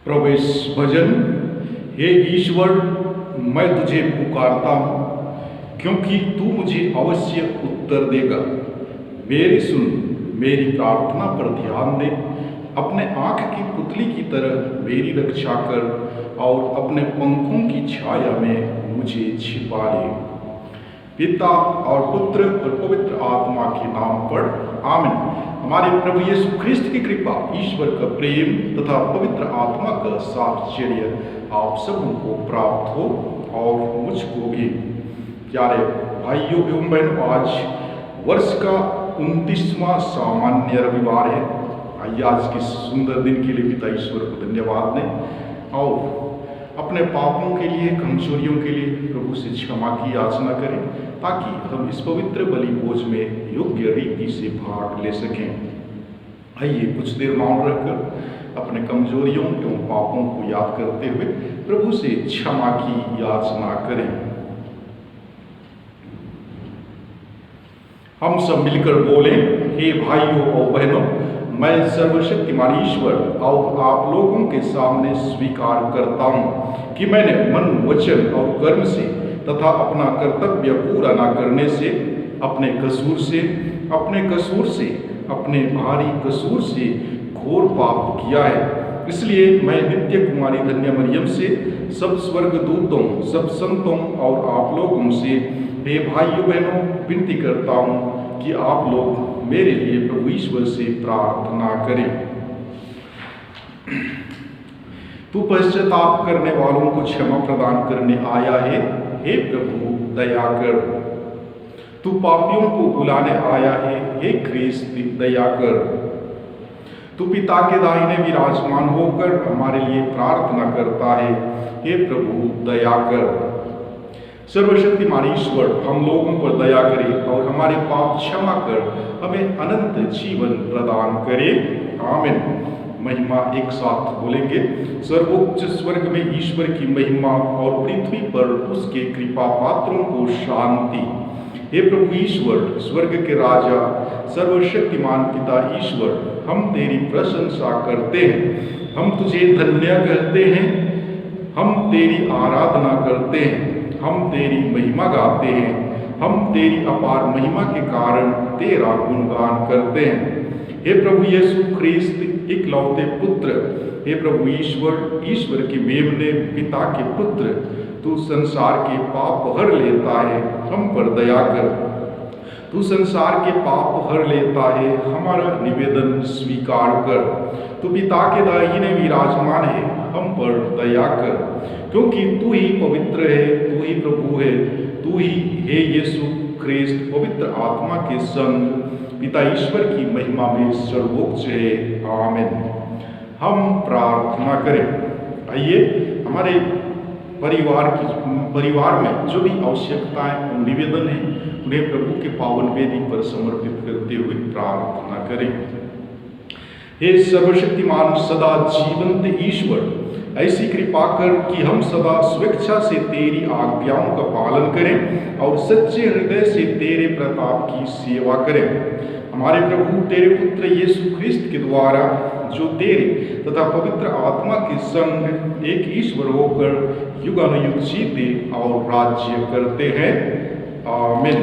प्रवेश भजन। हे ईश्वर, मैं तुझे पुकारता हूँ क्योंकि तू मुझे अवश्य उत्तर देगा। मेरी सुन, मेरी प्रार्थना पर ध्यान दे। अपने आँख की पुतली की तरह मेरी रक्षा कर और अपने पंखों की छाया में मुझे छिपा ले। पिता और पुत्र और पवित्र आत्मा के नाम पर आमीन। हमारे प्रभु यीशु ख्रिस्त की कृपा, ईश्वर का प्रेम तथा पवित्र आत्मा का साहचर्य आप सबों को प्राप्त हो और मुझको भी। प्यारे भाइयों एवं बहनों, आज वर्ष का 29वां सामान्य रविवार है। आइए आज के सुंदर दिन के लिए पिता ईश्वर को धन्यवाद दें और अपने पापों के लिए, कमजोरियों के लिए प्रभु से क्षमा की याचना करें ताकि हम इस पवित्र बलि भोज में योग्य रीति से भाग ले सकें। आइए कुछ देर मौन रखकर अपने कमजोरियों एवं पापों को याद करते हुए प्रभु से क्षमा की याचना करें। हम सब मिलकर बोलें, हे भाइयों और बहनों, मैं सर्वशक्तिमान ईश्वर और आप लोगों के सामने स्वीकार करता हूँ कि मैंने मन, वचन और कर्म से तथा अपना कर्तव्य पूरा न करने से, अपने भारी कसूर से घोर पाप किया है। इसलिए मैं नित्य कुमारी धन्य मरियम से, सब स्वर्गदूतों, सब संतों और आप लोगों से, हे भाइयों बहनों, विनती करता हूँ कि आप लोग मेरे लिए प्रभु ईश्वर से प्रार्थना करें। तू पश्चाताप करने वालों को क्षमा प्रदान करने आया है, हे प्रभु दया कर। तू पापियों को बुलाने आया है, हे ख्रिस्त दया कर। तू पिता के दाहिने विराजमान होकर हमारे लिए प्रार्थना करता है, हे प्रभु दया कर। सर्वशक्तिमान ईश्वर हम लोगों पर दया करे और हमारे पाप क्षमा कर हमें अनंत जीवन प्रदान करे। आमीन। महिमा एक साथ बोलेंगे। सर्वोच्च स्वर्ग में ईश्वर की महिमा और पृथ्वी पर उसके कृपा पात्रों को शांति। हे प्रभु ईश्वर, स्वर्ग के राजा, सर्वशक्तिमान पिता ईश्वर, हम तेरी प्रशंसा करते हैं, हम तुझे धन्य कहते हैं, हम तेरी आराधना करते हैं, हम तेरी महिमा गाते हैं, हम तेरी अपार महिमा के कारण तेरा गुणगान करते हैं। हे प्रभु यीशु ख्रिस्त, इकलौते पुत्र, हे प्रभु ईश्वर, ईश्वर की मेमने, पिता के पुत्र, तू संसार के पाप हर लेता है, हम पर दया कर। तू संसार के पाप हर लेता है, हमारा निवेदन स्वीकार कर। तू पिता के दाहिने विराजमान है, हम पर दया कर, क्योंकि तू ही पवित्र है, तू ही प्रभु है, तू ही हे यीशु ख्रिस्त पवित्र आत्मा के संग पिता ईश्वर की महिमा में सर्वोच्च है। आमीन। हम प्रार्थना करें। आइए हमारे परिवार में जो भी आवश्यकताएं और निवेदन है उन्हें प्रभु के पावन वेदी पर समर्पित करते हुए प्रार्थना करें। हे सर्वशक्तिमान सदा जीवंत ईश्वर, ऐसी कृपा कर कि हम सदा स्वेच्छा से तेरी आज्ञाओं का पालन करें और सच्चे हृदय से तेरे प्रताप की सेवा करें। हमारे प्रभु तेरे पुत्र यीशु ख्रिस्त के द्वारा, जो तेरे तथा पवित्र आत्मा के संग एक ईश्वर होकर युगानुयुग जीते और राज्य करते हैं। आमीन।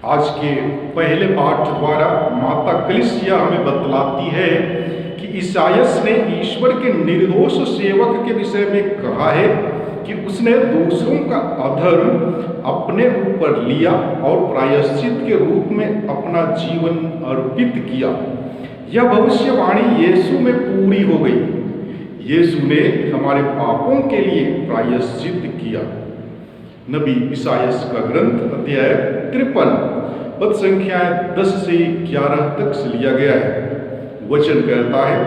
आज के पहले पाठ द्वारा माता कलीसिया हमें बतलाती है कि ईसायास ने ईश्वर के निर्दोष सेवक के विषय में कहा है कि उसने दूसरों का अधर्म अपने ऊपर लिया और प्रायश्चित के रूप में अपना जीवन अर्पित किया। यह भविष्यवाणी यीशु में पूरी हो गई। यीशु ने हमारे पापों के लिए प्रायश्चित किया। नबी ईसायास का ग्रंथ अध्याय 53 पद संख्या 10 से 11 तक से लिया गया है। वचन कहता है,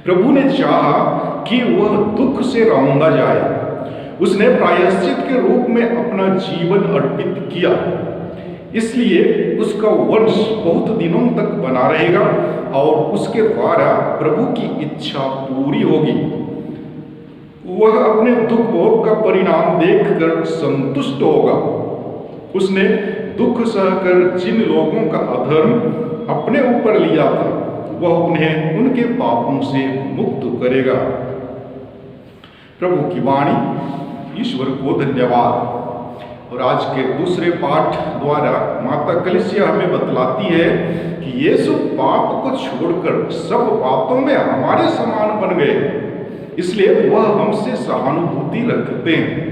प्रभु ने चाहा कि वह दुख से रौंदा जाए। उसने प्रायश्चित के रूप में अपना जीवन अर्पित किया, इसलिए उसका वंश बहुत दिनों तक बना रहेगा और उसके द्वारा प्रभु की इच्छा पूरी होगी। वह अपने दुख भोग का परिणाम देखकर संतुष्ट होगा। उसने दुख सहकर जिन लोगों का अधर्म अपने ऊपर लिया था, वह उन्हें उनके पापों से मुक्त करेगा। प्रभु की वाणी। ईश्वर को धन्यवाद। और आज के दूसरे पाठ द्वारा माता कलीसिया हमें बतलाती है कि यीशु पाप को छोड़कर सब बातों में हमारे समान बन गए, इसलिए वह हमसे सहानुभूति रखते हैं।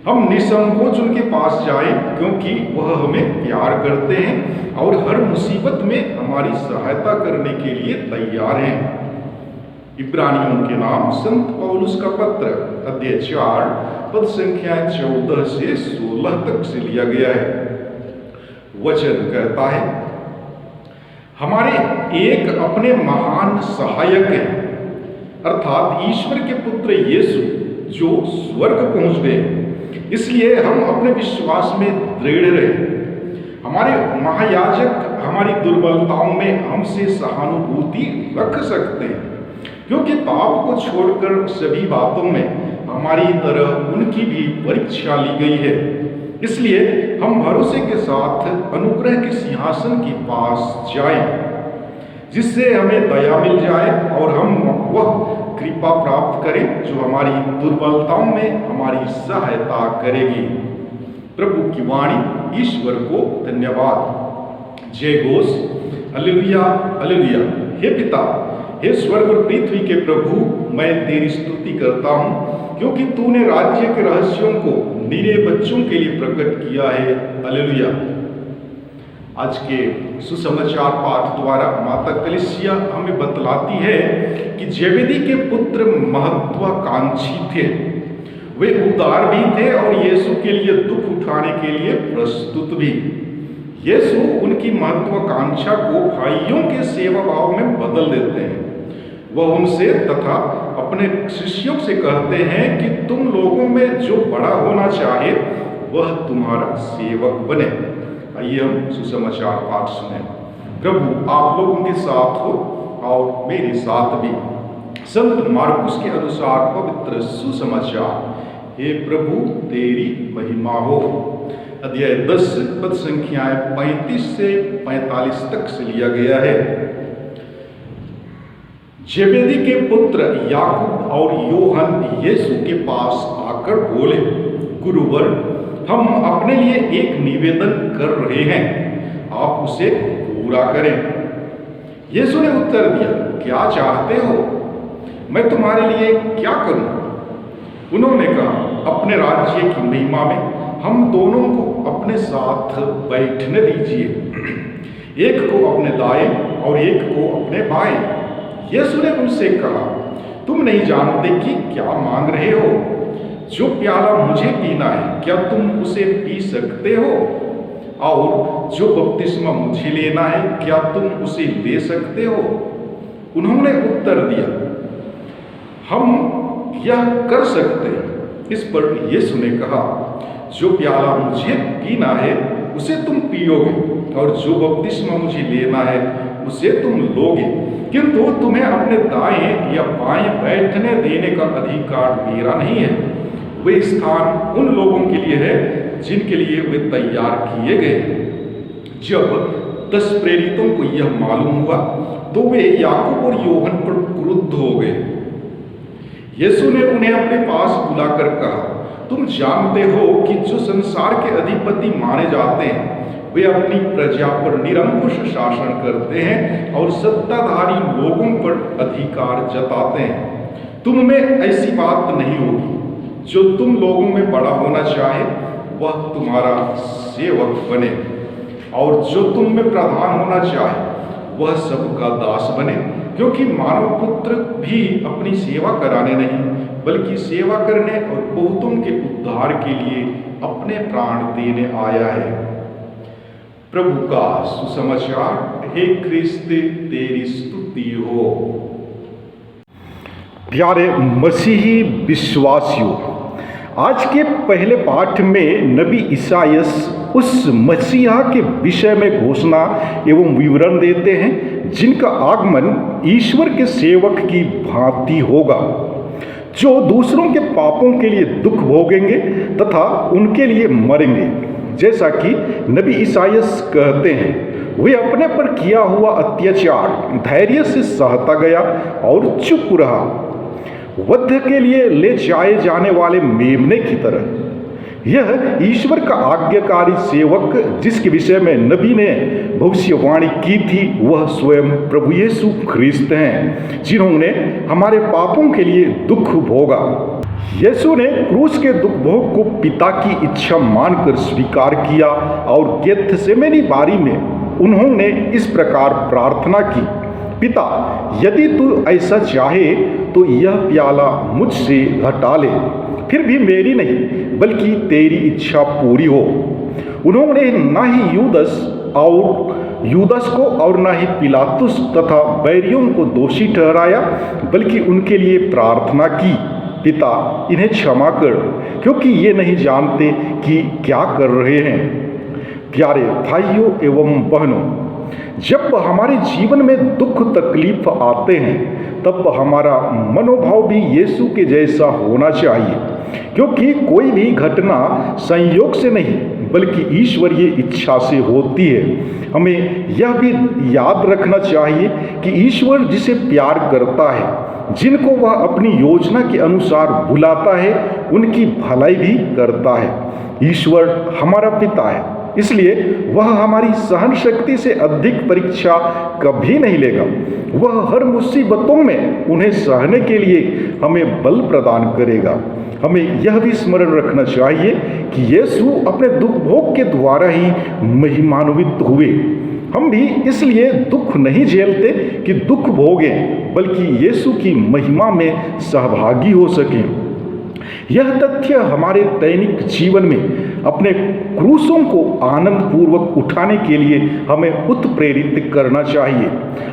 हम निसंकोच उनके पास जाएं, क्योंकि वह हमें प्यार करते हैं और हर मुसीबत में हमारी सहायता करने के लिए तैयार हैं। इब्रानियों के नाम संत पौलुस का पत्र अध्याय 4 पद संख्या 14 से 16 तक से लिया गया है। वचन कहता है, हमारे एक अपने महान सहायक हैं, अर्थात ईश्वर के पुत्र यीशु, जो स्वर्ग पहुंच गए। इसलिए हम अपने विश्वास में दृढ़ रहे। हमारे महायाजक हमारी दुर्बलताओं में हमसे सहानुभूति रख सकते हैं, क्योंकि पाप को छोड़कर सभी बातों में हमारी तरह उनकी भी परीक्षा ली गई है। इसलिए हम भरोसे के साथ अनुग्रह के सिंहासन के पास जाएं, जिससे हमें दया मिल जाए और हम वह कृपा प्राप्त करें जो हमारी दुर्बलताओं में हमारी सहायता करेगी। प्रभु की वाणी। ईश्वर को धन्यवाद। जय घोष। Hallelujah, hallelujah. हे पिता, हे स्वर्ग और पृथ्वी के प्रभु, मैं तेरी स्तुति करता हूँ, क्योंकि तूने राज्य के रहस्यों को निरे बच्चों के लिए प्रकट किया है। हालेलुया। आज के सुसमाचार पाठ द्वारा माता कलीसिया हमें बतलाती है कि जेबेदी के पुत्र महत्वाकांक्षी थे। वे उदार भी थे और यीशु के लिए दुख उठाने के लिए प्रस्तुत भी। यीशु उनकी महत्वाकांक्षा को भाइयों के सेवा भाव में बदल देते हैं। वह उनसे तथा अपने शिष्यों से कहते हैं कि तुम लोगों में जो बड़ा होना चाहे वह तुम्हारा सेवक बने। आइए हम सुसमाचार पाठ सुने। प्रभु आप लोगों के साथ हो और मेरे साथ भी। संत मार्कुस के अनुसार पवित्र सुसमाचार। हे प्रभु तेरी महिमा हो। अध्याय 10 पद संख्याएं 35 से 45 तक से लिया गया है। जेबेदी के पुत्र याकूब और योहन यीशु के पास आकर बोले, गुरुवर, हम अपने लिए एक निवेदन कर रहे हैं, आप उसे पूरा करें। यीशु ने उत्तर दिया, क्या चाहते हो? मैं तुम्हारे लिए क्या करूं? उन्होंने कहा, अपने राज्य की महिमा में हम दोनों को अपने साथ बैठने दीजिए, एक को अपने दाएं और एक को अपने बाएं। यीशु ने उनसे कहा, तुम नहीं जानते कि क्या मांग रहे हो? जो प्याला मुझे पीना है, क्या तुम उसे पी सकते हो? और जो बपतिस्मा मुझे लेना है, क्या तुम उसे ले सकते हो? उन्होंने उत्तर दिया, हम यह कर सकते हैं। इस पर यीशु ने कहा, जो प्याला मुझे पीना है उसे तुम पियोगे, और जो बपतिस्मा मुझे लेना है उसे तुम लोगे, किंतु तुम्हें अपने दाएं या बाएं बैठने देने का अधिकार मेरा नहीं है। वे स्थान उन लोगों के लिए है जिनके लिए वे तैयार किए गए। जब 10 प्रेरितों को यह मालूम हुआ तो वे याकूब और योहन पर क्रुद्ध हो गए। यीशु ने उन्हें अपने पास बुलाकर कहा, तुम जानते हो कि जो संसार के अधिपति माने जाते हैं वे अपनी प्रजा पर निरंकुश शासन करते हैं और सत्ताधारी लोगों पर अधिकार जताते हैं। तुम में ऐसी बात नहीं होगी। जो तुम लोगों में बड़ा होना चाहे वह तुम्हारा सेवक बने, और जो तुम में प्रधान होना चाहे वह सबका दास बने, क्योंकि मानव पुत्र भी अपनी सेवा कराने नहीं बल्कि सेवा करने और बहुतों के उद्धार के लिए अपने प्राण देने आया है। प्रभु का सुसमाचार। हे ख्रिस्त तेरी स्तुति हो। प्यारे मसीही विश्वासियों, आज के पहले पाठ में नबी ईसायास उस मसीहा के विषय में घोषणा एवं विवरण देते हैं जिनका आगमन ईश्वर के सेवक की भांति होगा, जो दूसरों के पापों के लिए दुख भोगेंगे तथा उनके लिए मरेंगे। जैसा कि नबी ईसायास कहते हैं, वे अपने पर किया हुआ अत्याचार धैर्य से सहता गया और चुप रहा, वध के लिए ले जाए जाने वाले मेमने की तरह। यह ईश्वर का आज्ञाकारी सेवक जिसके विषय में नबी ने भविष्यवाणी की थी, वह स्वयं प्रभु यीशु ख्रिस्त हैं, जिन्होंने हमारे पापों के लिए दुख भोगा। यीशु ने क्रूस के दुख भोग को पिता की इच्छा मानकर स्वीकार किया और गेथसेमनी बारी में उन्होंने इस प्रकार प्रार्थना की, पिता, यदि तू ऐसा चाहे तो यह प्याला मुझसे हटा ले, फिर भी मेरी नहीं बल्कि तेरी इच्छा पूरी हो। उन्होंने न ही यूदस को और न ही पिलातुस तथा बैरियों को दोषी ठहराया, बल्कि उनके लिए प्रार्थना की, पिता, इन्हें क्षमा कर, क्योंकि ये नहीं जानते कि क्या कर रहे हैं। प्यारे भाइयों एवं बहनों, जब हमारे जीवन में दुख तकलीफ आते हैं, तब हमारा मनोभाव भी यीशु के जैसा होना चाहिए, क्योंकि कोई भी घटना संयोग से नहीं बल्कि ईश्वरीय इच्छा से होती है। हमें यह भी याद रखना चाहिए कि ईश्वर जिसे प्यार करता है, जिनको वह अपनी योजना के अनुसार बुलाता है, उनकी भलाई भी करता है। ईश्वर हमारा पिता है, इसलिए वह हमारी सहन शक्ति से अधिक परीक्षा कभी नहीं लेगा। वह हर मुसीबतों में उन्हें सहने के लिए हमें बल प्रदान करेगा। हमें यह भी स्मरण रखना चाहिए कि यीशु अपने दुख भोग के द्वारा ही महिमान्वित हुए। हम भी इसलिए दुख नहीं झेलते कि दुख भोगें, बल्कि यीशु की महिमा में सहभागी हो सकें। यह तथ्य हमारे दैनिक जीवन में अपने क्रूसों को आनंद पूर्वक उठाने के लिए हमें उत्प्रेरित करना चाहिए।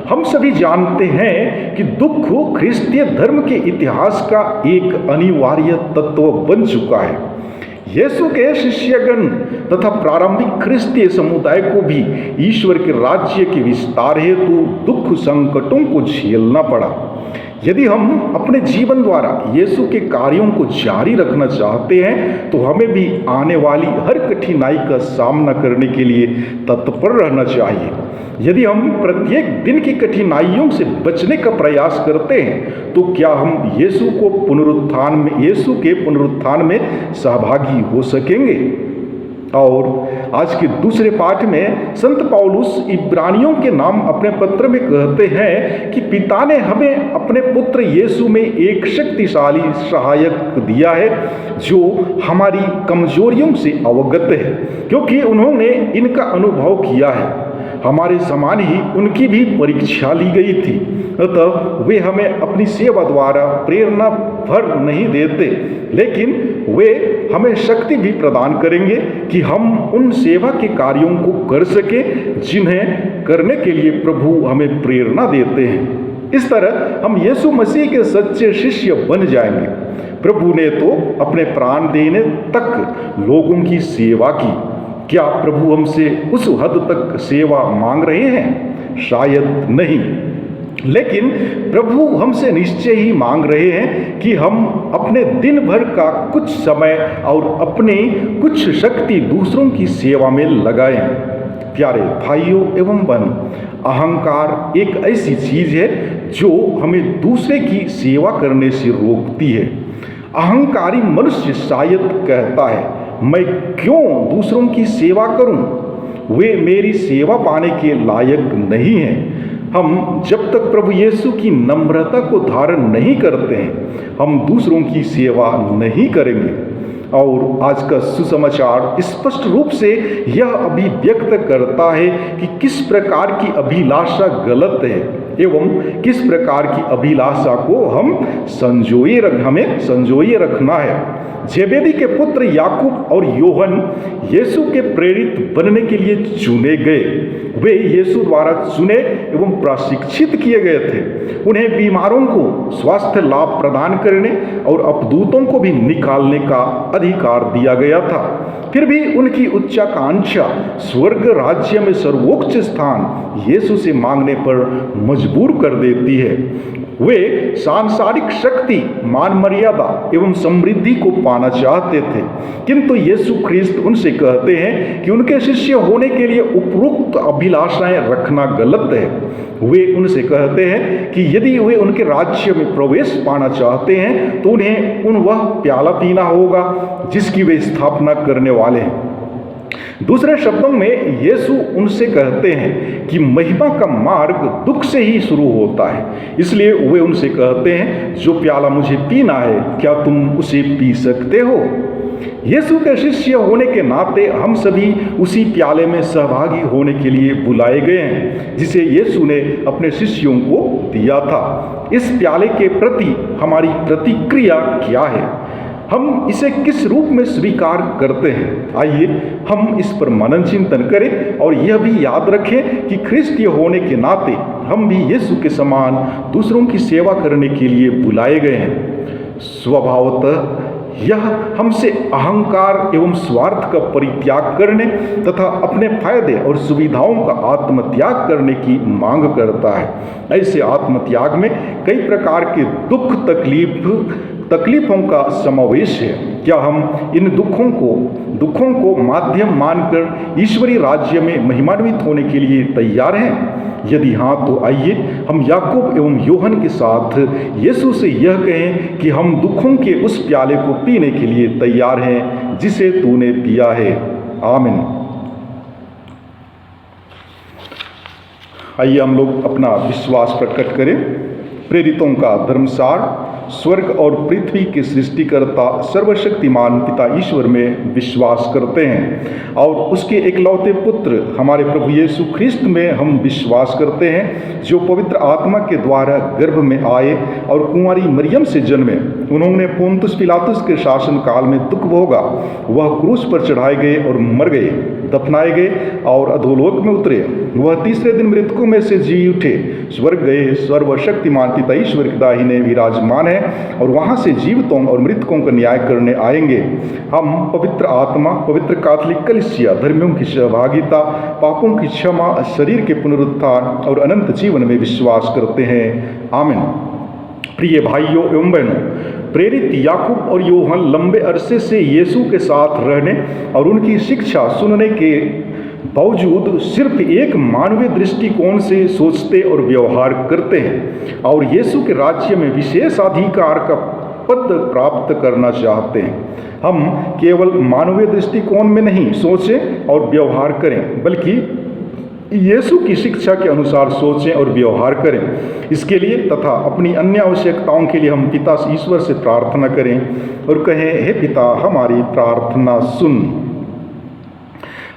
हम सभी जानते हैं कि दुख ख्रिस्तीय धर्म के इतिहास का एक अनिवार्य तत्व बन चुका है। यीशु के शिष्यगण तथा प्रारंभिक ख्रिस्तीय समुदाय को भी ईश्वर के राज्य के विस्तार हेतु दुख संकटों को झेलना पड़ा। यदि हम अपने जीवन द्वारा यीशु के कार्यों को जारी रखना चाहते हैं, तो हमें भी आने वाली हर कठिनाई का सामना करने के लिए तत्पर रहना चाहिए। यदि हम प्रत्येक दिन की कठिनाइयों से बचने का प्रयास करते हैं, तो क्या हम यीशु के पुनरुत्थान में सहभागी हो सकेंगे? और आज के दूसरे पाठ में संत पौलुस इब्रानियों के नाम अपने पत्र में कहते हैं कि पिता ने हमें अपने पुत्र यीशु में एक शक्तिशाली सहायक दिया है, जो हमारी कमजोरियों से अवगत है, क्योंकि उन्होंने इनका अनुभव किया है। हमारे समान ही उनकी भी परीक्षा ली गई थी, अतः वे हमें अपनी सेवा द्वारा प्रेरणा भर नहीं देते, लेकिन वे हमें शक्ति भी प्रदान करेंगे कि हम उन सेवा के कार्यों को कर सकें जिन्हें करने के लिए प्रभु हमें प्रेरणा देते हैं। इस तरह हम यीशु मसीह के सच्चे शिष्य बन जाएंगे। प्रभु ने तो अपने प्राण देने तक लोगों की सेवा की। क्या प्रभु हमसे उस हद तक सेवा मांग रहे हैं? शायद नहीं, लेकिन प्रभु हमसे निश्चय ही मांग रहे हैं कि हम अपने दिन भर का कुछ समय और अपनी कुछ शक्ति दूसरों की सेवा में लगाएं। प्यारे भाइयों एवं बहनों, अहंकार एक ऐसी चीज है जो हमें दूसरे की सेवा करने से रोकती है। अहंकारी मनुष्य शायद कहता है, मैं क्यों दूसरों की सेवा करूं? वे मेरी सेवा पाने के लायक नहीं हैं। हम जब तक प्रभु यीशु की नम्रता को धारण नहीं करते हैं, हम दूसरों की सेवा नहीं करेंगे। और आज का सुसमाचार स्पष्ट रूप से यह अभिव्यक्त करता है कि किस प्रकार की अभिलाषा गलत है एवं किस प्रकार की अभिलाषा को हमें संजोए रखना है। जेबेदी के पुत्र याकूब और योहन यीशु के प्रेरित बनने के लिए चुने गए। वे यीशु द्वारा चुने एवं प्रशिक्षित किए गए थे। उन्हें बीमारों को स्वास्थ्य लाभ प्रदान करने और अपदूतों को भी निकालने का अधिकार दिया गया था। फिर भी उनकी उच्चाकांक्षा स्वर्ग राज्य में सर्वोच्च स्थान यीशु से मांगने पर मजबूर कर देती है। वे सांसारिक शक्ति, मान मर्यादा एवं समृद्धि को पाना चाहते थे, किंतु यीशु ख्रिस्त उनसे कहते हैं कि उनके शिष्य होने के लिए उपरोक्त अभिलाषाएं रखना गलत है। वे उनसे कहते हैं कि यदि वे उनके राज्य में प्रवेश पाना चाहते हैं तो उन्हें वह प्याला पीना होगा जिसकी वे स्थापना करने वाले हैं। दूसरे शब्दों में यीशु उनसे कहते हैं कि महिमा का मार्ग दुख से ही शुरू होता है, इसलिए वे उनसे कहते हैं जो प्याला मुझे पीना है क्या तुम उसे पी सकते हो। यीशु के शिष्य होने के नाते हम सभी उसी प्याले में सहभागी होने के लिए बुलाए गए हैं जिसे यीशु ने अपने शिष्यों को दिया था। इस प्याले के प्रति हमारी प्रतिक्रिया क्या है, हम इसे किस रूप में स्वीकार करते हैं। आइए हम इस पर मनन चिंतन करें और यह भी याद रखें कि ख्रिस्तीय होने के नाते हम भी यीशु के समान दूसरों की सेवा करने के लिए बुलाए गए हैं। स्वभावतः यह हमसे अहंकार एवं स्वार्थ का परित्याग करने तथा अपने फायदे और सुविधाओं का आत्मत्याग करने की मांग करता है। ऐसे आत्मत्याग में कई प्रकार के दुख तकलीफों का समावेश है। क्या हम इन दुखों को माध्यम मानकर ईश्वरीय राज्य में महिमान्वित होने के लिए तैयार हैं? यदि हाँ तो आइए हम याकूब एवं यूहन्ना के साथ यीशु से यह कहें कि हम दुखों के उस प्याले को पीने के लिए तैयार हैं जिसे तूने पिया है। आमीन। आइए हम लोग अपना विश्वास प्रकट करें। प्रेरितों का धर्मसार। स्वर्ग और पृथ्वी के सृष्टिकर्ता सर्वशक्तिमान पिता ईश्वर में विश्वास करते हैं और उसके एकलौते पुत्र हमारे प्रभु यीशु ख्रिस्त में हम विश्वास करते हैं जो पवित्र आत्मा के द्वारा गर्भ में आए और कुंवारी मरियम से जन्मे। उन्होंने पोंतुस पिलातुस के शासन काल में दुख भोगा, वह क्रूस पर चढ़ाए गए और मर गए, दफनाए गए और अधोलोक में उतरे। वह तीसरे दिन मृतकों में से जी उठे, स्वर्ग गए, सर्वशक्तिमान पिता ईश्वर के दाहिने विराजमान है और वहां से जीवितों और मृतकों का न्याय करने आएंगे। हम पवित्र आत्मा, पवित्र कैथोलिक कलीसिया, धर्मियों की सहभागिता, पापों की क्षमा, शरीर के पुनरुत्थान और अनंत जीवन में विश्वास करते हैं। आमीन। प्रिय भाइयों एवं बहनों, प्रेरित याकूब और यूहन्ना लंबे अरसे से यीशु के साथ रहने और उनकी शिक्षा सुनने के बावजूद सिर्फ एक मानवीय दृष्टिकोण से सोचते और व्यवहार करते हैं और यीशु के राज्य में विशेष अधिकार का पद प्राप्त करना चाहते हैं। हम केवल मानवीय दृष्टिकोण में नहीं सोचें और व्यवहार करें, बल्कि यीशु की शिक्षा के अनुसार सोचें और व्यवहार करें। इसके लिए तथा अपनी अन्य आवश्यकताओं के लिए हम पिता ईश्वर से प्रार्थना करें और कहें, हे पिता हमारी प्रार्थना सुन।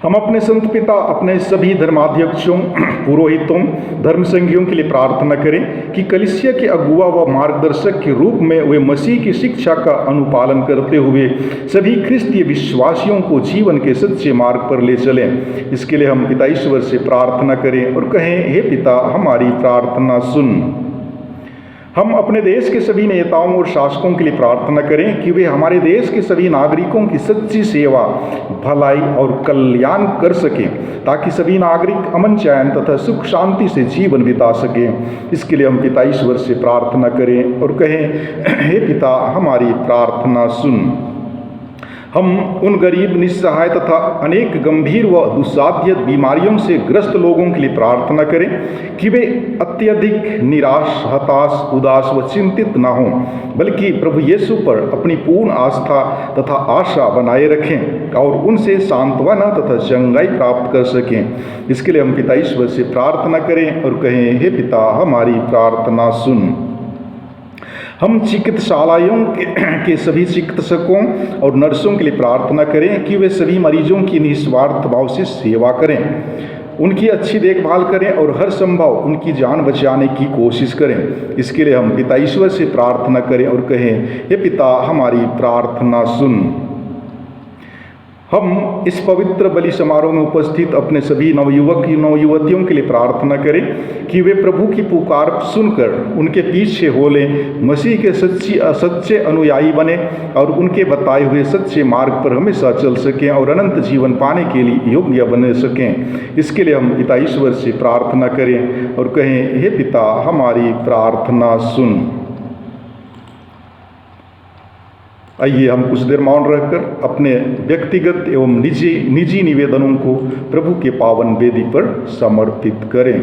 हम अपने संत पिता, अपने सभी धर्माध्यक्षों, पुरोहितों, धर्म संघियों के लिए प्रार्थना करें कि कलीसिया के अगुवा व मार्गदर्शक के रूप में वे मसीह की शिक्षा का अनुपालन करते हुए सभी ख्रिस्तीय विश्वासियों को जीवन के सच्चे मार्ग पर ले चलें। इसके लिए हम पिता ईश्वर से प्रार्थना करें और कहें, हे पिता हमारी प्रार्थना सुन। हम अपने देश के सभी नेताओं और शासकों के लिए प्रार्थना करें कि वे हमारे देश के सभी नागरिकों की सच्ची सेवा, भलाई और कल्याण कर सकें ताकि सभी नागरिक अमन, चैन तथा सुख शांति से जीवन बिता सकें। इसके लिए हम पिता ईश्वर से प्रार्थना करें और कहें, हे पिता हमारी प्रार्थना सुन। हम उन गरीब, निस्सहाय तथा अनेक गंभीर व दुस्साध्य बीमारियों से ग्रस्त लोगों के लिए प्रार्थना करें कि वे अत्यधिक निराश, हताश, उदास व चिंतित न हों, बल्कि प्रभु यीशु पर अपनी पूर्ण आस्था तथा आशा बनाए रखें और उनसे सांत्वना तथा चंगाई प्राप्त कर सकें। इसके लिए हम पिता ईश्वर से प्रार्थना करें और कहें, हे पिता हमारी प्रार्थना सुन। हम चिकित्सालयों के सभी चिकित्सकों और नर्सों के लिए प्रार्थना करें कि वे सभी मरीजों की निस्वार्थ भाव से सेवा करें, उनकी अच्छी देखभाल करें और हर संभव उनकी जान बचाने की कोशिश करें। इसके लिए हम पिता ईश्वर से प्रार्थना करें और कहें, हे पिता हमारी प्रार्थना सुन। हम इस पवित्र बलि समारोह में उपस्थित अपने सभी नवयुवक नवयुवतियों के लिए प्रार्थना करें कि वे प्रभु की पुकार सुनकर उनके पीछे हो लें, मसीह के सच्चे अनुयायी बने और उनके बताए हुए सच्चे मार्ग पर हमेशा चल सकें और अनंत जीवन पाने के लिए योग्य बन सकें। इसके लिए हम पिता ईश्वर से प्रार्थना करें और कहें, हे पिता, हमारी प्रार्थना सुन। आइए हम कुछ देर मौन रहकर अपने व्यक्तिगत एवं निजी निवेदनों को प्रभु के पावन वेदी पर समर्पित करें।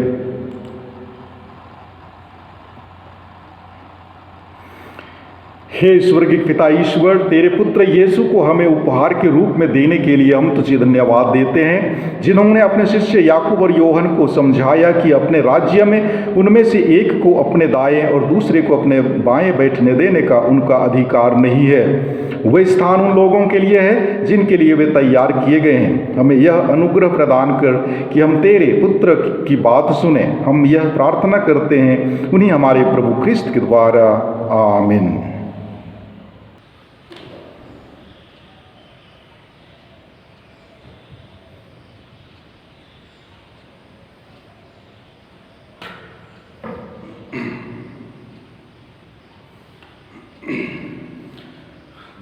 हे स्वर्गीय पिता ईश्वर, तेरे पुत्र यीशु को हमें उपहार के रूप में देने के लिए हम तुझे धन्यवाद देते हैं, जिन्होंने अपने शिष्य याकूब और योहन को समझाया कि अपने राज्य में उनमें से एक को अपने दाएं और दूसरे को अपने बाएं बैठने देने का उनका अधिकार नहीं है। वह स्थान उन लोगों के लिए है जिनके लिए वे तैयार किए गए हैं। हमें यह अनुग्रह प्रदान कर कि हम तेरे पुत्र की बात सुने। हम यह प्रार्थना करते हैं उन्हीं हमारे प्रभु ख्रिस्त के द्वारा, आमीन।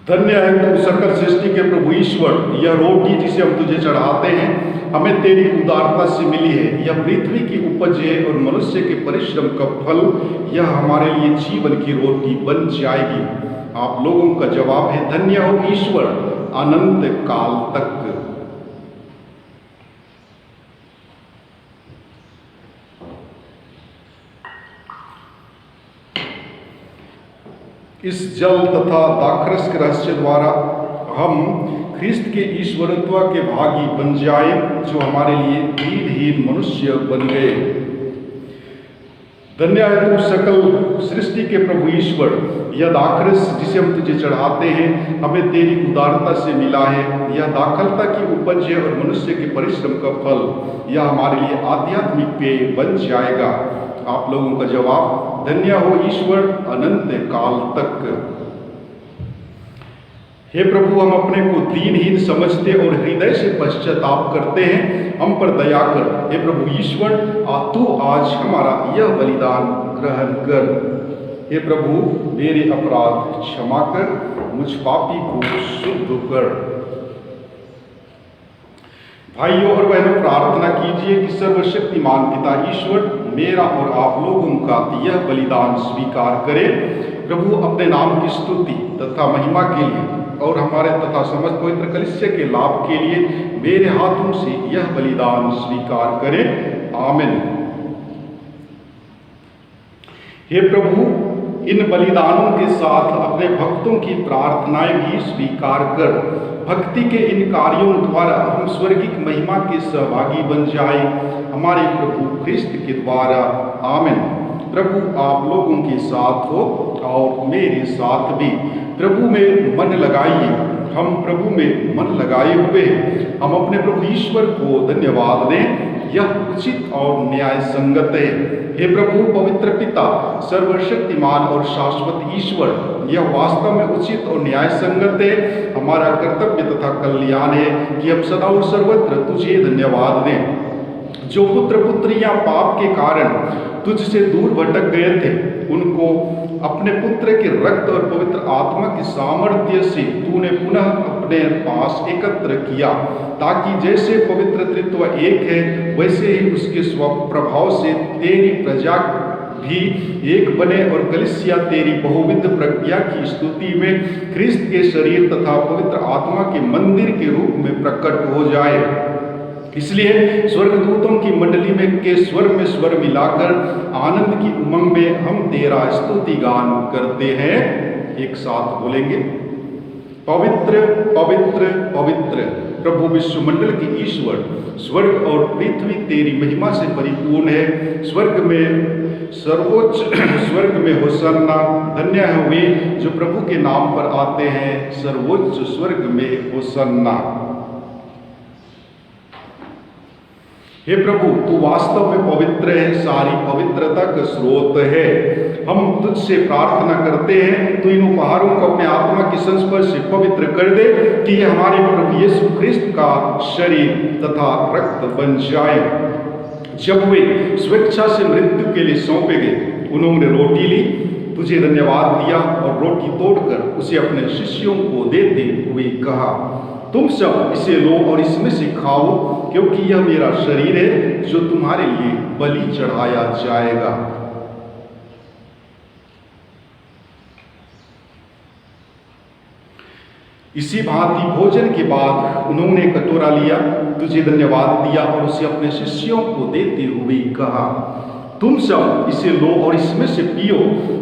धन्य है तू सकल सृष्टि के प्रभु ईश्वर। यह रोटी जिसे हम तुझे चढ़ाते हैं हमें तेरी उदारता से मिली है। यह पृथ्वी की उपज है और मनुष्य के परिश्रम का फल। यह हमारे लिए जीवन की रोटी बन जाएगी। आप लोगों का जवाब है, धन्य हो ईश्वर अनंत काल तक। इस जल तथा दाखरस के रहस्य द्वारा हम ख्रिस्त के ईश्वरत्व के भागी बन जाए, जो हमारे लिए दीनहीन मनुष्य बन गए। धन्य है तू सकल सृष्टि के प्रभु ईश्वर। यह दाखरस जिसे हम तुझे चढ़ाते हैं हमें तेरी उदारता से मिला है। यह दाखलता की उपज है और मनुष्य के परिश्रम का फल। यह हमारे लिए आध्यात्मिक पेय बन जाएगा। आप लोगों का जवाब, धन्य हो ईश्वर अनंत काल तक। हे प्रभु, हम अपने को दीनहीन समझते और हृदय से पश्चाताप करते हैं। हम पर दया कर। हे प्रभु ईश्वर, तू आज हमारा यह बलिदान ग्रहण कर। हे प्रभु, मेरे अपराध क्षमा कर, मुझ पापी को शुद्ध कर। भाइयों और बहनों, प्रार्थना कीजिए कि सर्वशक्तिमान पिता ईश्वर मेरा और आप लोगों का यह बलिदान स्वीकार करे। प्रभु अपने नाम की स्तुति तथा महिमा के लिए और हमारे तथा समस्त पवित्र कलीसिया के लाभ के लिए मेरे हाथों से यह बलिदान स्वीकार करे। आमीन। हे प्रभु, इन बलिदानों के साथ अपने भक्तों की प्रार्थनाएं भी स्वीकार कर भक्ति के इन कार्यों द्वारा हम स्वर्गिक महिमा के सहभागी बन जाए, हमारे प्रभु ख्रिस्त के द्वारा। आमीन। प्रभु आप लोगों के साथ हो और मेरे साथ भी। प्रभु में मन लगाइए। हम प्रभु में मन लगाए हुए हैं। हम अपने प्रभु ईश्वर को धन्यवाद दें। यह उचित और न्याय संगत है। हे प्रभु पवित्र पिता, सर्वशक्तिमान और शाश्वत ईश्वर, यह वास्तव में उचित और न्याय संगत है। हमारा कर्तव्य तथा कल्याण है कि हम सदा और सर्वत्र तुझे धन्यवाद दें। जो पुत्र पुत्रियां पाप के कारण तुझसे दूर भटक गए थे, उनको अपने पुत्र के रक्त और पवित्र आत्मा की सामर्थ्य से तूने पुनः अपने पास एकत्र किया, ताकि जैसे पवित्र त्रित्व एक है वैसे ही उसके स्वप्रभाव से तेरी प्रजा भी एक बने और कलीसिया तेरी बहुविध प्रज्ञा की स्तुति में ख्रिस्त के शरीर तथा पवित्र आत्मा के मंदिर के रूप में प्रकट हो जाए। इसलिए स्वर्गदूतों की मंडली में स्वर मिलाकर आनंद की उमंग में हम तेरा स्तुति गान करते हैं। एक साथ बोलेंगे, पवित्र पवित्र पवित्र प्रभु विश्वमंडल के ईश्वर, स्वर्ग और पृथ्वी तेरी महिमा से परिपूर्ण है। स्वर्ग में सर्वोच्च स्वर्ग में होसन्ना। धन्य है वे जो प्रभु के नाम पर आते हैं, सर्वोच्च स्वर्ग में होसन्ना। हे प्रभु, तू वास्तव में पवित्र है, सारी पवित्रता का स्रोत है। हम तुझसे प्रार्थना करते हैं, तू इन उपहारों को अपने आत्मा के संस्पर्श से पवित्र कर दे कि ये हमारे प्रभु यीशु ख्रिस्त का शरीर तथा रक्त बन जाए। जब वे स्वेच्छा से मृत्यु के लिए सौंपे गए, उन्होंने रोटी ली, तुझे धन्यवाद दिया और रोटी तोड़कर उसे अपने शिष्यों को देते हुए कहा, तुम सब इसे लो और इसमें से खाओ, क्योंकि यह मेरा शरीर है जो तुम्हारे लिए बलि चढ़ाया जाएगा। इसी भांति भोजन के बाद उन्होंने कटोरा लिया, तुझे धन्यवाद दिया और उसे अपने शिष्यों को देते हुए कहा, तुम सब इसे लो और इसमें से पियो,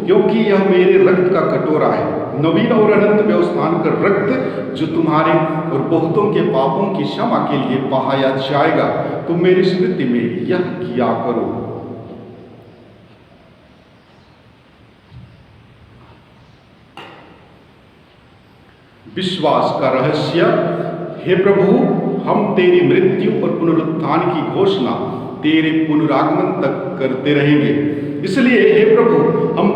क्योंकि यह मेरे रक्त का कटोरा है, नवीन और अनंत व्यवस्थान का रक्त जो तुम्हारे और बहुतों के पापों की क्षमा के लिए बहाया जाएगा। तुम मेरी स्मृति में यह किया करो। विश्वास का रहस्य। हे प्रभु, हम तेरी मृत्यु और पुनरुत्थान की घोषणा तेरे पुनरागमन तक करते रहेंगे। इसलिए हे प्रभु, हम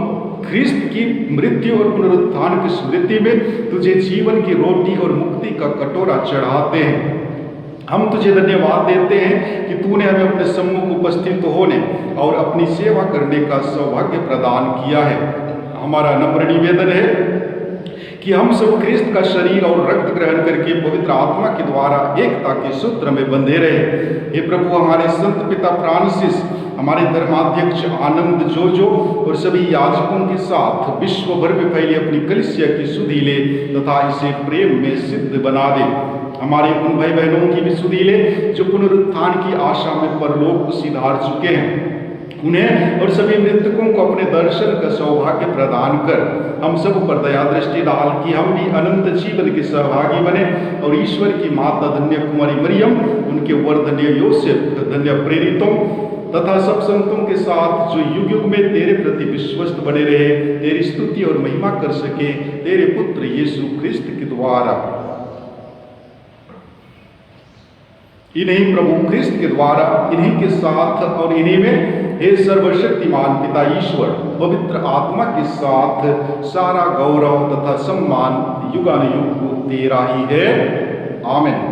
ख्रिस्त की मृत्यु और पुनरुत्थान की स्मृति में तुझे जीवन की रोटी और मुक्ति का कटोरा चढ़ाते हैं। हम तुझे धन्यवाद देते हैं कि तूने हमें अपने सम्मुख उपस्थित होने और अपनी सेवा करने का सौभाग्य प्रदान किया है। हमारा नम्र निवेदन है कि हम सब ख्रिस्त का शरीर और रक्त ग्रहण करके पवित्र आत्मा के द्वारा एकता के सूत्र में बंधे रहे। हे प्रभु, हमारे संत पिता फ्रांसिस, हमारे धर्माध्यक्ष आनंद जोजो और सभी याजकों के साथ विश्व भर में फैली अपनी कलीसिया की सुधि ले तथा इसे प्रेम में सिद्ध बना दे। हमारे उन भाई बहनों की भी सुधि ले जो पुनरुत्थान की आशा में परलोक सिधार चुके हैं, उन्हें और सभी मृतकों को अपने दर्शन का सौभाग्य प्रदान कर हम सब पर दया दृष्टि डाल कि हम भी अनंत जीवन के सहभागी बने और ईश्वर की माता धन्य कुमारी मरियम, उनके वर धन्य योसेफ, धन्य प्रेरितों तथा सब संतों के साथ जो युग युग में तेरे प्रति विश्वस्त बने रहे, तेरी स्तुति और महिमा कर सके तेरे पुत्र यीशु ख्रिस्त के द्वारा। इन्हीं प्रभु ख्रिस्त के द्वारा, इन्हीं के साथ और इन्हीं में हे सर्वशक्तिमान पिता ईश्वर, पवित्र आत्मा के साथ सारा गौरव तथा सम्मान युगानुयुग तेरा ही है। आमीन।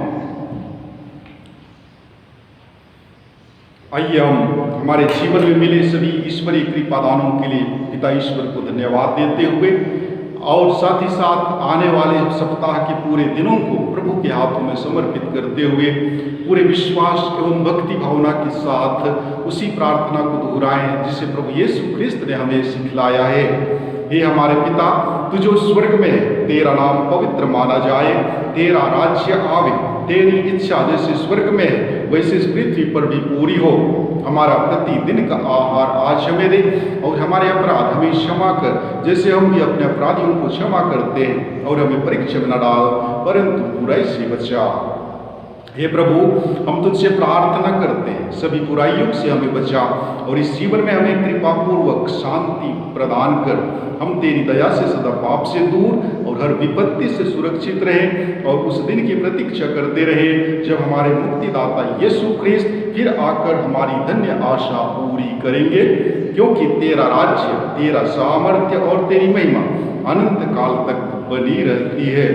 आइए हम हमारे जीवन में मिले सभी ईश्वरीय कृपादानों के लिए पिता ईश्वर को धन्यवाद देते हुए और साथ ही साथ आने वाले सप्ताह के पूरे दिनों को प्रभु के हाथों में समर्पित करते हुए पूरे विश्वास एवं भक्ति भावना के साथ उसी प्रार्थना को दोहराएं जिसे प्रभु यीशु ख्रिस्त ने हमें सिखलाया है। हे हमारे पिता, तू जो स्वर्ग में है, तेरा नाम पवित्र माना जाए, तेरा राज्य आवे, तेरी इच्छा जैसे स्वर्ग में है वैसे इस पृथ्वी पर भी पूरी हो। हमारा प्रतिदिन का आहार आज हमें दे और हमारे अपराध हमें क्षमा कर जैसे हम भी अपने अपराधियों को क्षमा करते हैं, और हमें परीक्षा में न डाल परंतु बुराई से बचा। हे प्रभु, हम तुझसे प्रार्थना करते हैं सभी बुराइयों से हमें बचा और इस जीवन में हमें कृपा पूर्वक शांति प्रदान कर हम तेरी दया से सदा पाप से दूर और हर विपत्ति से सुरक्षित रहें और उस दिन की प्रतीक्षा करते रहे जब हमारे मुक्तिदाता यीशु ख्रिस्त फिर आकर हमारी धन्य आशा पूरी करेंगे, क्योंकि तेरा राज्य, तेरा सामर्थ्य और तेरी महिमा अनंत काल तक बनी रहती है।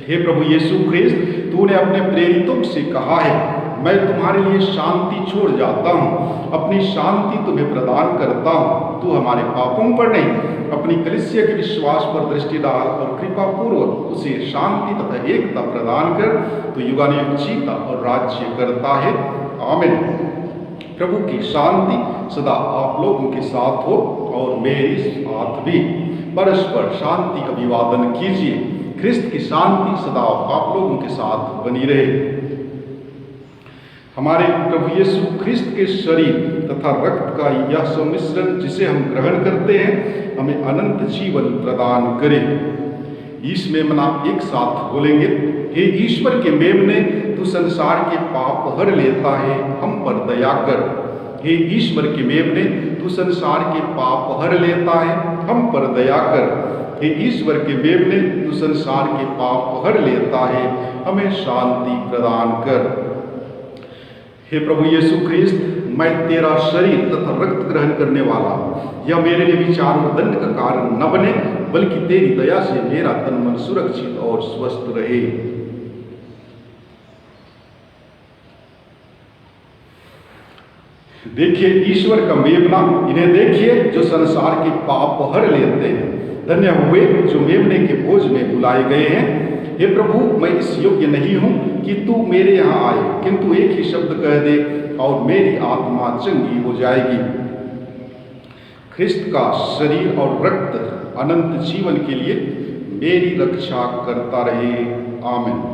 हे प्रभु यीशु ख्रिस्त, तूने अपने प्रेरितों से कहा है, मैं तुम्हारे लिए शांति छोड़ जाता हूँ, अपनी शांति तुम्हें प्रदान करता हूँ। तू हमारे पापों पर नहीं, अपनी कलीसिया के विश्वास पर दृष्टि डाल और कृपा पूर्वक उसे शांति तथा एकता प्रदान कर। तो युगानुयुग जीता और राज्य करता है। आमीन। प्रभु की शांति सदा आप लोगों के साथ हो और मेरे साथ भी। परस्पर शांति अभिवादन कीजिए। ख्रिस्त की शांति सदा आप लोगों के साथ बनी रहे। हमारे प्रभु यीशु ख्रिस्त के शरीर तथा रक्त का यह सम्मिश्रण जिसे हम ग्रहण करते हैं हमें अनंत जीवन प्रदान करे। इसमें मना एक साथ बोलेंगे। हे ईश्वर के मेमने, तू संसार के पाप हर लेता है, हम पर दया कर। हे ईश्वर के मेमने, तू संसार के पाप हर लेता है, हम पर दया कर। हे ईश्वर के मेमने, तू संसार के पाप हर लेता है, हमें शांति प्रदान कर। हे प्रभु यीशु ख्रिस्त, मैं तेरा शरीर तथा रक्त ग्रहण करने वाला हूँ। यह मेरे लिए विचार और दंड का कारण न बने, बल्कि तेरी दया से मेरा तन मन सुरक्षित और स्वस्थ रहे। देखिए ईश्वर का मेमना, इन्हें देखिए जो संसार के पाप हर लेते हैं। धन्य हुए जो मेमने के भोज में बुलाए गए हैं। हे प्रभु, मैं इस योग्य नहीं हूं कि तू मेरे यहाँ आए, किंतु एक ही शब्द कह दे और मेरी आत्मा चंगी हो जाएगी। ख्रिस्त का शरीर और रक्त अनंत जीवन के लिए मेरी रक्षा करता रहे। आमीन।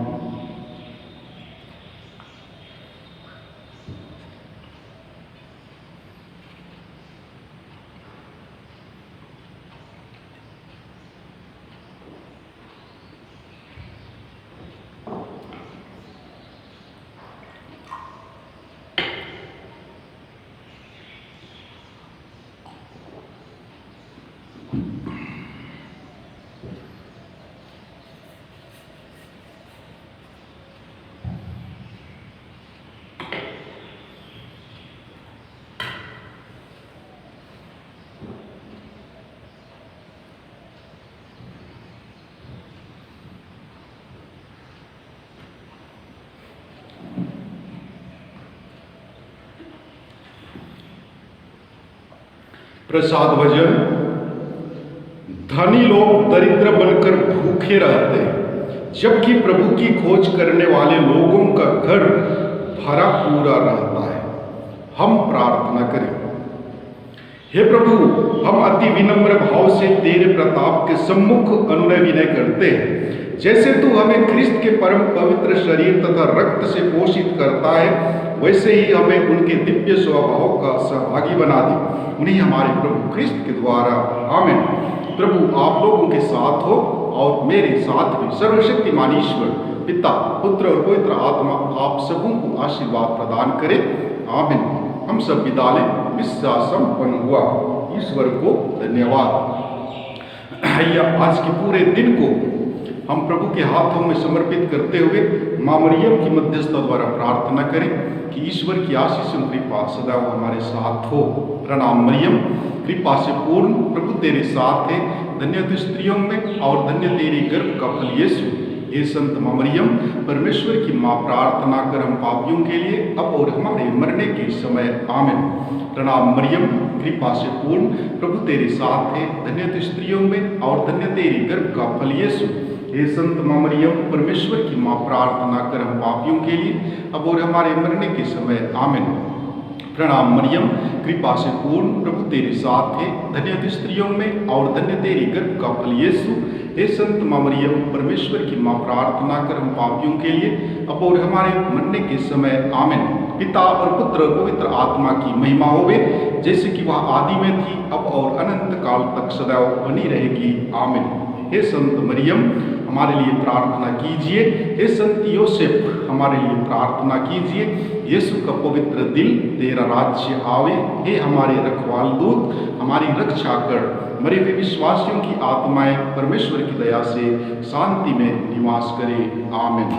प्रसाद भजन। धनी लोग दरिद्र बनकर भूखे रहते हैं, जबकि प्रभु की खोज करने वाले लोगों का घर भरा पूरा रहता है। हम प्रार्थना करें। हे प्रभु, हम अति विनम्र भाव से तेरे प्रताप के सम्मुख अनुनय विनय करते हैं। जैसे तू हमें ख्रिस्त के परम पवित्र शरीर तथा रक्त से पोषित करता है, वैसे ही हमें उनके दिव्य स्वभाव का सहभागी बना दे, उन्हीं हमारे प्रभु ख्रिस्त के द्वारा। आमीन। प्रभु आप लोगों के साथ हो और मेरे साथ भी। सर्वशक्तिमान ईश्वर पिता, पुत्र और पवित्र आत्मा आप सबों को आशीर्वाद प्रदान करे। आमीन। हम सब विदा लें। विश्वास संपन्न हुआ। ईश्वर को धन्यवाद। आइए आज के पूरे दिन को हम प्रभु के हाथों में समर्पित करते हुए माँ मरियम की मध्यस्थता द्वारा प्रार्थना करें कि ईश्वर की आशीष और कृपा सदा हमारे साथ हो। प्रणाम मरियम, कृपा से पूर्ण, प्रभु तेरे साथ है। धन्य तू स्त्रियों में और धन्य तेरे गर्भ का फल यीशु। हे संत माँ मरियम, परमेश्वर की माँ, प्रार्थना कर हम पापियों के लिए अब और हमारे मरने के समय। आमीन। प्रणाम मरियम, कृपा से पूर्ण, प्रभु तेरे साथ है। धन्य तू स्त्रियों में और धन्य तेरे गर्भ का फल यीशु। हे संत माँ मरियम, परमेश्वर की माँ, प्रार्थना कर हम पापियों के लिए अब और हमारे मरने के समय। आमीन। प्रणाम मरियम, कृपा से पूर्ण, प्रभु तेरे साथ है। धन्य तू स्त्रियों में और धन्य तेरे गर्भ का फल यीशु। हे संत माँ मरियम, परमेश्वर की माँ, प्रार्थना कर हम पापियों के लिए अब और हमारे मरने के समय। आमीन। पिता और पुत्र और पवित्र आत्मा की महिमा होवे, जैसे कि वह आदि में थी, अब और अनंत काल तक सदैव बनी रहेगी। आमीन। हे संत मरियम, हमारे लिए प्रार्थना कीजिए। हे संत योसेफ, हमारे लिए प्रार्थना कीजिए। यीशु का पवित्र दिल, तेरा राज्य आवे। हे हमारे रखवाल दूत, हमारी रक्षा कर। मरे हुए विश्वासियों की आत्माएं परमेश्वर की दया से शांति में निवास करे। आमीन।